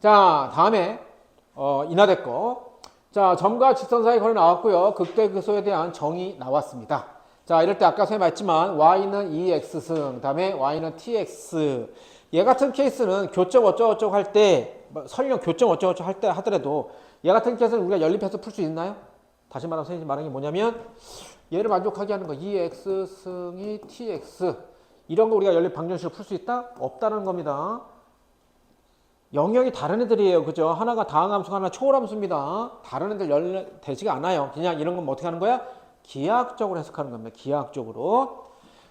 자, 다음에 인하됐고, 자, 점과 직선 사이 거리 나왔고요. 극대극소에 대한 정의 나왔습니다. 자, 이럴 때 아까 선생님 말했지만 y는 2x승, 다음에 y는 tx. 얘 같은 케이스는 교점 어쩌고저쩌고 할 때, 설령 교점 어쩌고저쩌고 할 때 하더라도 얘 같은 케이스는 우리가 연립해서 풀 수 있나요? 다시 말하면 선생님 말하는 게 뭐냐면 얘를 만족하게 하는 거 2x승이 tx 이런 거 우리가 연립 방정식으로 풀 수 있다? 없다는 겁니다. 영역이 다른 애들이에요. 그죠? 하나가 다항함수가 하나 초월함수입니다. 다른 애들 연립되지가 않아요. 그냥 이런 건 뭐 어떻게 하는 거야? 기하학적으로 해석하는 겁니다. 기하학적으로.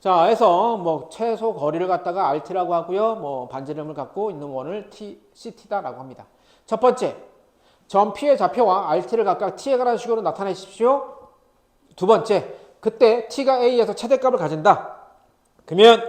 자, 해서 뭐 최소 거리를 갖다가 RT라고 하고요. 뭐 반지름을 갖고 있는 원을 CT다라고 합니다. 첫 번째, 점 P의 좌표와 RT를 각각 T에 관한 식으로 나타내십시오. 두 번째, 그때 T가 A에서 최대값을 가진다. 그러면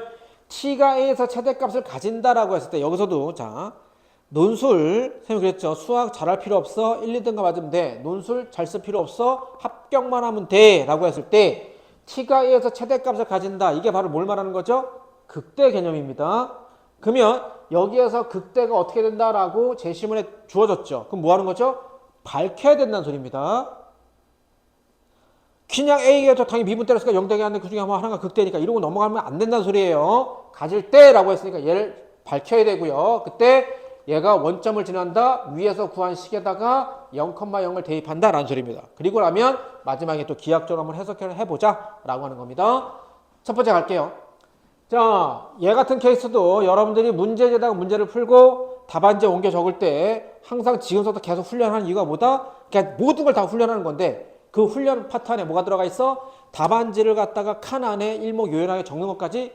T가 A에서 최대값을 가진다라고 했을 때 여기서도 자 논술 선생님 그랬죠. 수학 잘할 필요 없어. 1, 2등급 맞으면 돼. 논술 잘 쓸 필요 없어. 합격만 하면 돼 라고 했을 때 T가 A에서 최대값을 가진다. 이게 바로 뭘 말하는 거죠? 극대 개념입니다. 그러면 여기에서 극대가 어떻게 된다라고 제시문에 주어졌죠. 그럼 뭐 하는 거죠? 밝혀야 된다는 소리입니다. 그냥 A가 당연히 미분 때렸으니까 0 되게 하는데 그 중에 하나가 극대니까 이러고 넘어가면 안 된다는 소리예요. 가질 때라고 했으니까 얘를 밝혀야 되고요. 그때 얘가 원점을 지난다. 위에서 구한 식에다가 0,0을 대입한다 라는 소리입니다. 그리고 나면 마지막에 또 기하학적으로 한번 해석을 해보자 라고 하는 겁니다. 첫 번째 갈게요. 자, 얘 같은 케이스도 여러분들이 문제지에다가 문제를 풀고 답안지에 옮겨 적을 때 항상 지금부터 계속 훈련하는 이유가 뭐다? 그러니까 모든 걸 다 훈련하는 건데 그 훈련 파트 안에 뭐가 들어가 있어? 답안지를 갖다가 칸 안에 일목요연하게 적는 것까지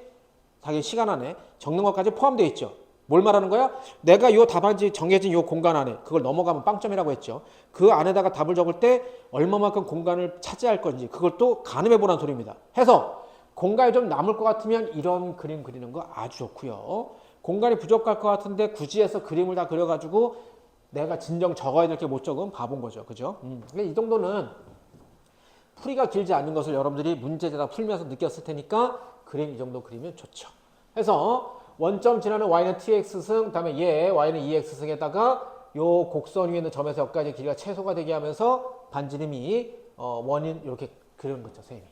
자기 시간 안에 적는 것까지 포함되어 있죠. 뭘 말하는 거야? 내가 요 답안지 정해진 요 공간 안에 그걸 넘어가면 빵점이라고 했죠. 그 안에다가 답을 적을 때 얼마만큼 공간을 차지할 건지 그걸 또 가늠해 보라는 소리입니다. 해서 공간이 좀 남을 것 같으면 이런 그림 그리는 거 아주 좋고요. 공간이 부족할 것 같은데 굳이 해서 그림을 다 그려가지고 내가 진정 적어야 될 게 못 적으면 바본 거죠. 그죠? 이 정도는 풀이가 길지 않은 것을 여러분들이 문제제다 풀면서 느꼈을 테니까 그림 이 정도 그리면 좋죠. 해서 원점 지나는 y는 tx승, 그 다음에 얘 y는 2x승에다가 요 곡선 위에 있는 점에서 여기까지 길이가 최소가 되게 하면서 반지름이 원인 이렇게 그리는 거죠, 선생님이.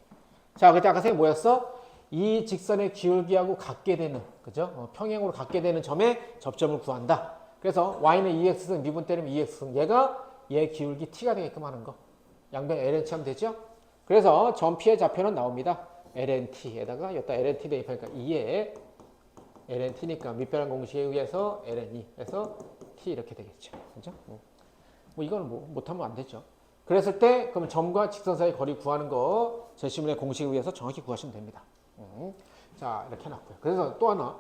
자, 그때 아까 선생님 뭐였어? 이 직선의 기울기하고 같게 되는, 그죠? 평행으로 같게 되는 점에 접점을 구한다. 그래서 y는 2x승, 미분 때리면 2x승, 얘가 얘 기울기 t가 되게끔 하는 거. 양변 ln 하면 되죠? 그래서 점 P의 좌표는 나옵니다. lnt에다가 여기다 lnt 대입하니까 2에 lnt니까 밑변환 공식에 의해서 ln이 해서 t 이렇게 되겠죠. 그죠? 뭐 이거는 뭐 못하면 안 되죠. 그랬을 때 그러면 점과 직선 사이 거리 구하는 거 제시문의 공식에 의해서 정확히 구하시면 됩니다. 자, 이렇게 해놨고요. 그래서 또 하나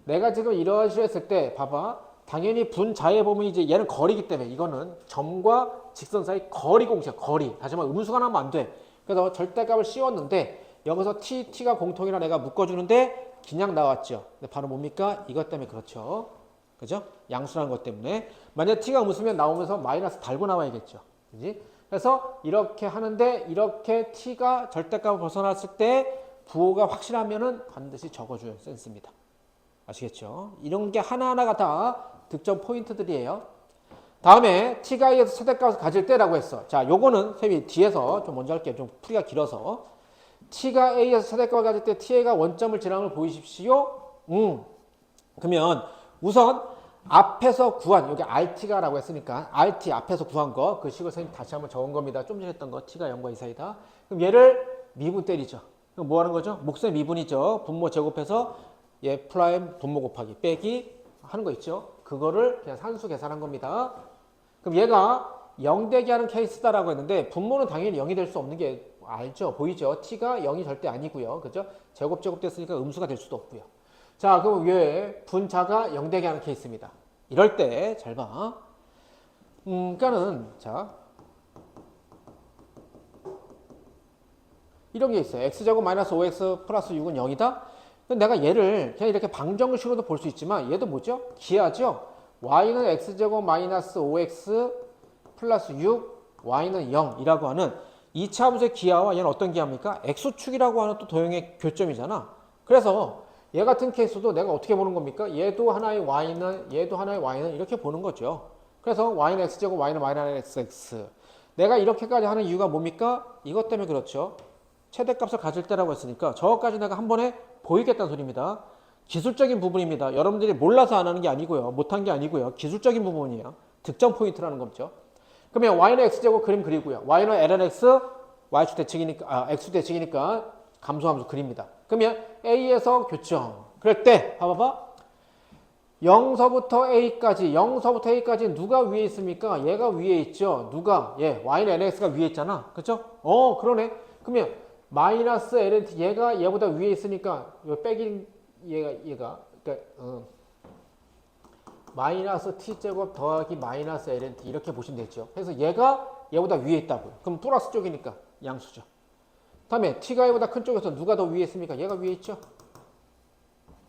내가 지금 이런 식으로 했을 때 봐봐. 당연히 분자에 보면 이제 얘는 거리이기 때문에 이거는 점과 직선 사이 거리 공식, 거리. 다시 말해 음수가 나면 안 돼. 그래서 절대값을 씌웠는데 여기서 t가 공통이라 내가 묶어주는데 그냥 나왔죠. 근데 바로 뭡니까? 이것 때문에 그렇죠. 그죠? 양수라는 것 때문에. 만약 t가 음수면 나오면서 마이너스 달고 나와야겠죠. 그지? 그래서 이렇게 하는데 이렇게 t가 절대값을 벗어났을 때 부호가 확실하면은 반드시 적어줘야 센스입니다. 아시겠죠? 이런 게 하나하나가 다 득점 포인트들이에요. 다음에 t가 A에서 최대값을 가질 때라고 했어. 자, 요거는 선생님이 뒤에서 좀 먼저 할게요. 좀 풀이가 길어서. t가 A에서 최대값을 가질 때 tA가 원점을 지나는 걸 보이십시오. 그러면 우선 앞에서 구한, 여기 RT가라고 했으니까 RT 앞에서 구한 거, 그 식을 선생님 다시 한번 적은 겁니다. 좀 전에 했던 거, t가 0과 2 사이다. 그럼 얘를 미분 때리죠. 그럼 뭐 하는 거죠? 목수의 미분이죠. 분모 제곱해서 얘 프라임 분모 곱하기 빼기 하는 거 있죠. 그거를 그냥 산수 계산한 겁니다. 그럼 얘가 0 되게 하는 케이스다라고 했는데 분모는 당연히 0이 될 수 없는 게 알죠? 보이죠? t가 0이 절대 아니고요. 그죠? 제곱 됐으니까 음수가 될 수도 없고요. 자, 그럼 왜 분자가 0 되게 하는 케이스입니다. 이럴 때 잘 봐. 그러니까는 자 이런 게 있어요. x제곱 마이너스 5x 플러스 6은 0이다? 내가 얘를 그냥 이렇게 방정식으로도 볼 수 있지만 얘도 뭐죠? 기하죠? y는 x제곱 마이너스 5x 플러스 6 y는 0이라고 하는 2차 함수의 기하와 얘는 어떤 기하입니까? x축이라고 하는 또 도형의 교점이잖아. 그래서 얘 같은 케이스도 내가 어떻게 보는 겁니까? 얘도 하나의 y는 얘도 하나의 y는 이렇게 보는 거죠. 그래서 y는 x제곱, y는 마이너스 x. 내가 이렇게까지 하는 이유가 뭡니까? 이것 때문에 그렇죠. 최대값을 가질 때라고 했으니까 저것까지 내가 한 번에 보이겠다는 소리입니다. 기술적인 부분입니다. 여러분들이 몰라서 안 하는 게 아니고요. 못한 게 아니고요. 기술적인 부분이에요. 득점 포인트라는 거죠. 그러면 y는 x제곱 그림 그리고요. y는 lnx, y축 대칭이니까, x축 대칭이니까 감소함수 그립니다. 그러면 a에서 교점. 그럴 때 봐봐봐. 0서부터 a까지 누가 위에 있습니까? 얘가 위에 있죠. 누가? y는 nx가 위에 있잖아. 그렇죠? 그러네. 그러면 마이너스 ln 얘가 얘보다 위에 있으니까 요 빼기 얘가 그러니까 마이너스 t제곱 더하기 마이너스 ln 이렇게 보시면 되죠. 그래서 얘가 얘보다 위에 있다고요. 그럼 플러스 쪽이니까 양수죠. 다음에 t가 얘보다 큰 쪽에서 누가 더 위에 있습니까? 얘가 위에 있죠.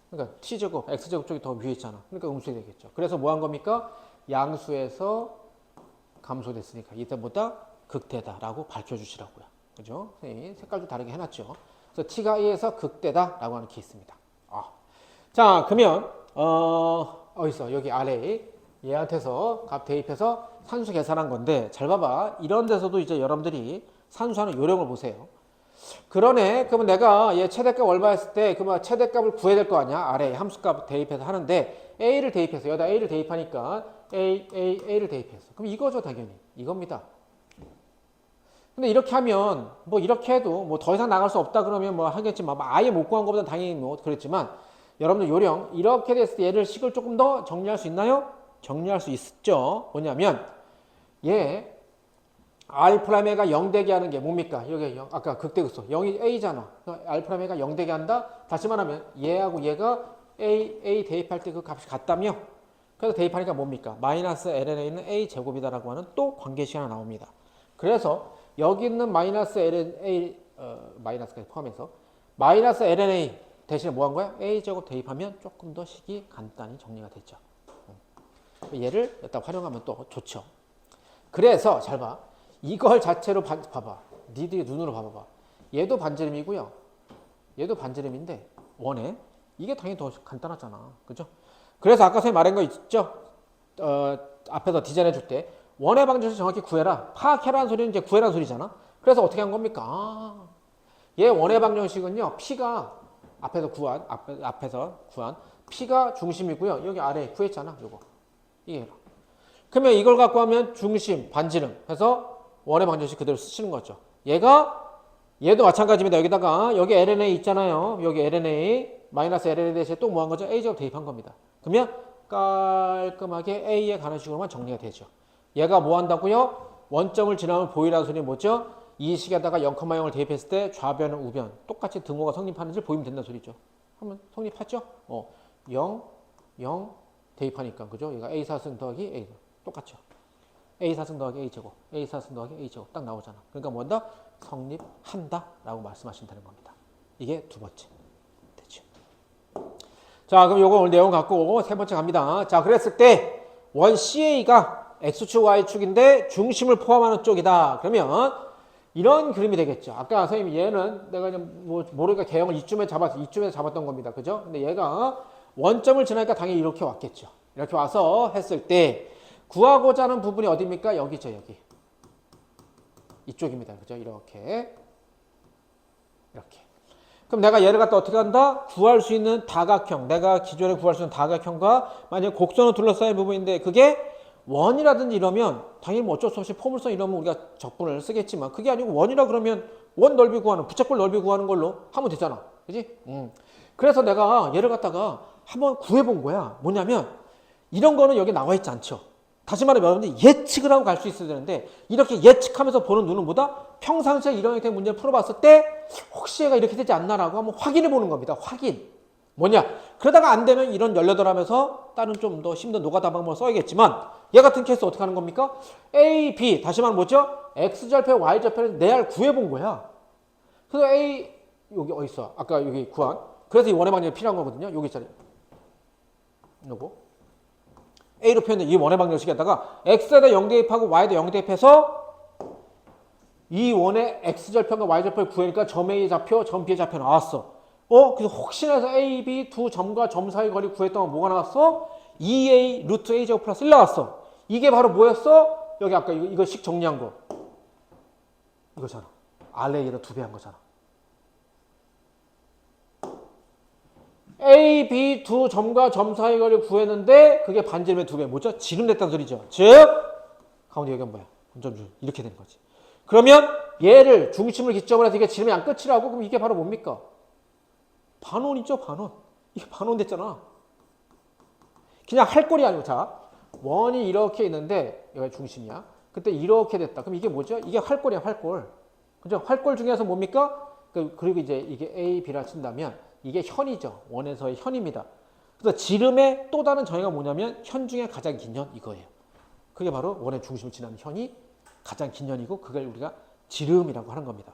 그러니까 t제곱, x제곱 쪽이 더 위에 있잖아. 그러니까 음수가 되겠죠. 그래서 뭐 한 겁니까? 양수에서 감소됐으니까 이때보다 극대다라고 밝혀주시라고요. 그죠? 선생님이 색깔도 다르게 해놨죠. 그래서 t가 2에서 극대다라고 하는 케이스입니다. 자, 그러면 어딨어? 여기 아래에 얘한테서 값 대입해서 산수 계산한 건데 잘 봐봐. 이런 데서도 이제 여러분들이 산수하는 요령을 보세요. 그러네. 그러면 내가 얘 최대값 얼마 했을 때 그러면 최대값을 구해야 될 거 아니야? 아래 함수값 대입해서 하는데 a를 대입해서 여기다 a를 대입하니까 a를 대입했어. 그럼 이거죠, 당연히. 이겁니다. 근데 이렇게 하면 뭐 이렇게 해도 뭐 더 이상 나갈 수 없다 그러면 뭐 하겠지만 아예 못 구한 것보다 당연히 뭐 그랬지만 여러분들 요령 이렇게 됐을 때 얘를 식을 조금 더 정리할 수 있나요? 정리할 수 있죠. 뭐냐면 얘 R'가 0 되게 하는 게 뭡니까? 여기 아까 극대극소 0이 A잖아. R'가 0 되게 한다? 다시 말하면 얘하고 얘가 A 대입할 때 그 값이 같다며? 그래서 대입하니까 뭡니까? 마이너스 LNA는 A 제곱이다라고 하는 또 관계식 하나 나옵니다. 그래서 여기 있는 마이너스 LNA 마이너스까지 포함해서 마이너스 LNA 대신에 뭐 한 거야? A 제곱 대입하면 조금 더 식이 간단히 정리가 됐죠. 얘를 일단 활용하면 또 좋죠. 그래서 잘 봐. 이걸 자체로 봐봐. 니들이 눈으로 봐봐봐. 얘도 반지름이고요. 얘도 반지름인데 원에 이게 당연히 더 간단하잖아. 그죠? 그래서 아까 선생님 말한 거 있죠? 앞에서 디자인해 줄 때 원의 방정식 정확히 구해라. 파악해라는 소리는 이제 구해라는 소리잖아. 그래서 어떻게 한 겁니까? 얘 원의 방정식은요. P가 앞에서 구한 P가 중심이고요. 여기 아래에 구했잖아. 요거. 이게 그러면 이걸 갖고 하면 중심, 반지름 해서 원의 방정식 그대로 쓰시는 거죠. 얘도 마찬가지입니다. 여기다가 여기 LNA 있잖아요. 여기 LNA 마이너스 LNA 대신에 또 뭐 한 거죠? A제곱 대입한 겁니다. 그러면 깔끔하게 A에 가는 식으로만 정리가 되죠. 얘가 뭐 한다고요? 원점을 지나면 보이라는 소리는 뭐죠? 이 식에다가 0,0을 대입했을 때 좌변은 우변 똑같이 등호가 성립하는지 보이면 된다는 소리죠. 한번 성립하죠? 0, 0 대입하니까 그죠? 얘가 A4승 더하기 A 똑같죠. A4승 더하기 A제곱, A4승 더하기 A제곱 딱 나오잖아. 그러니까 뭐다? 성립한다 라고 말씀하시면 되는 겁니다. 이게 두 번째. 됐죠. 자, 그럼 요거 오늘 내용 갖고 세 번째 갑니다. 자, 그랬을 때 원 CA가 X축, Y축인데 중심을 포함하는 쪽이다. 그러면 이런 그림이 되겠죠. 아까 선생님 얘는 내가 그냥 뭐 모르니까 개형을 이쯤에 잡았던 겁니다. 그죠? 근데 얘가 원점을 지나니까 당연히 이렇게 왔겠죠. 이렇게 와서 했을 때 구하고자 하는 부분이 어디입니까? 여기죠, 여기. 이쪽입니다. 그죠? 이렇게. 그럼 내가 얘를 갖다 어떻게 한다? 구할 수 있는 다각형. 내가 기존에 구할 수 있는 다각형과 만약에 곡선을 둘러싸인 부분인데 그게 원이라든지 이러면 당연히 뭐 어쩔 수 없이 포물선 이러면 우리가 적분을 쓰겠지만 그게 아니고 원이라 그러면 원 넓이 구하는, 부채꼴 넓이 구하는 걸로 하면 되잖아. 그지? 그래서 내가 얘를 갖다가 한번 구해본 거야. 뭐냐면 이런 거는 여기 나와 있지 않죠. 다시 말하면 여러분들이 예측을 하고 갈 수 있어야 되는데 이렇게 예측하면서 보는 눈은 뭐다? 평상시에 이런 형태의 문제를 풀어봤을 때 혹시 얘가 이렇게 되지 않나라고 한번 확인해 보는 겁니다. 확인. 뭐냐? 그러다가 안 되면 이런 18 하면서 다른 좀 더 힘든 노가다 방법을 써야겠지만 얘 같은 케이스 어떻게 하는 겁니까? A, B. 다시 말하면 뭐죠? X절표, Y절표를 내알 구해본 거야. 그래서 A, 여기 어딨어? 아까 여기 구한. 그래서 이 원의 방정이 필요한 거거든요. 여기 있잖아요. 요거. A로 표현된 이 원의 방정식에다가 X에다 0 대입하고 Y에다 0 대입해서 이 원의 X절표과 Y절표를 구하니까 점 A의 좌표, 점 B의 좌표 나왔어. 그래서 혹시나 해서 A, B 두 점과 점 사이 거리 구했던 건 뭐가 나왔어? 2A 루트 A 제곱 플러스 1 나왔어. 이게 바로 뭐였어? 여기 아까 이거 식 정리한 거. 이거잖아. RA에다 2배 한 거잖아. A, B 두 점과 점 사이 거리를 구했는데 그게 반지름의 2배. 뭐죠? 지름됐다는 소리죠. 즉 가운데 여기가 뭐야? 점점 이렇게 된 거지. 그러면 얘를 중심을 기점으로 해서 이게 지름의 양 끝이라고? 그럼 이게 바로 뭡니까? 반원이죠, 반원. 이게 반원 됐잖아. 그냥 할 꼴이 아니고, 자, 원이 이렇게 있는데 여기가 중심이야. 그때 이렇게 됐다. 그럼 이게 뭐죠? 이게 활꼴이야, 활꼴. 그죠? 활꼴 중에서 뭡니까? 그리고 이제 이게 A, B라 친다면 이게 현이죠. 원에서의 현입니다. 그래서 지름의 또 다른 정의가 뭐냐면 현 중에 가장 긴 현 이거예요. 그게 바로 원의 중심을 지나는 현이 가장 긴 현이고 그걸 우리가 지름이라고 하는 겁니다.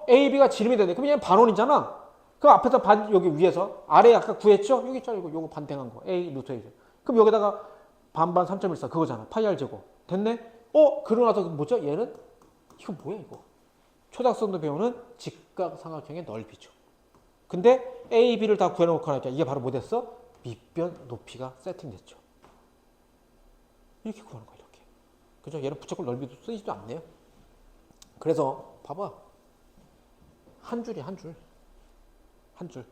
A, B가 지름이 되네. 그럼 얘는 반원이잖아. 그럼 앞에서 여기 위에서 아래 아까 구했죠? 여기 있잖아. 요거 반대한 거. A 루트 A. 그럼 여기다가 반반 3.14 그거잖아. 파이 R 제곱. 됐네? 그러고 나서 뭐죠? 얘는 이거 뭐야 이거? 초등학생도 배우는 직각삼각형의 넓이죠. 근데 A, B를 다 구해놓고 나니까 이게 바로 뭐 됐어? 밑변 높이가 세팅됐죠. 이렇게 구하는 거야 이렇게. 그죠? 얘는 부채꼴 넓이도 쓰이지도 않네요. 그래서 봐봐. 한 줄이 한 줄. 한 줄.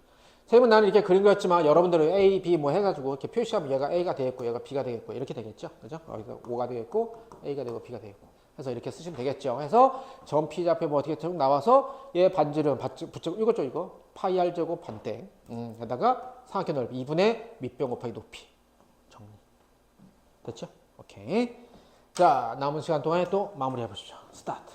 선생님은 나는 이렇게 그린 거였지만 여러분들은 A, B 뭐 해가지고 이렇게 표시하면 얘가 A가 되겠고 얘가 B가 되겠고 이렇게 되겠죠. 그죠? 여기서 O가 되겠고 A가 되고 B가 되겠고 해서 이렇게 쓰시면 되겠죠. 해서 점 P 좌표 뭐 어떻게 쭉 나와서 얘 반지름 붙이고 이거죠 이거 파이 R 제곱 반대 게다가 삼각형 넓이 2분의 밑변 곱하기 높이 정리 됐죠? 오케이. 자 남은 시간 동안에 또 마무리해 보시죠. 스타트.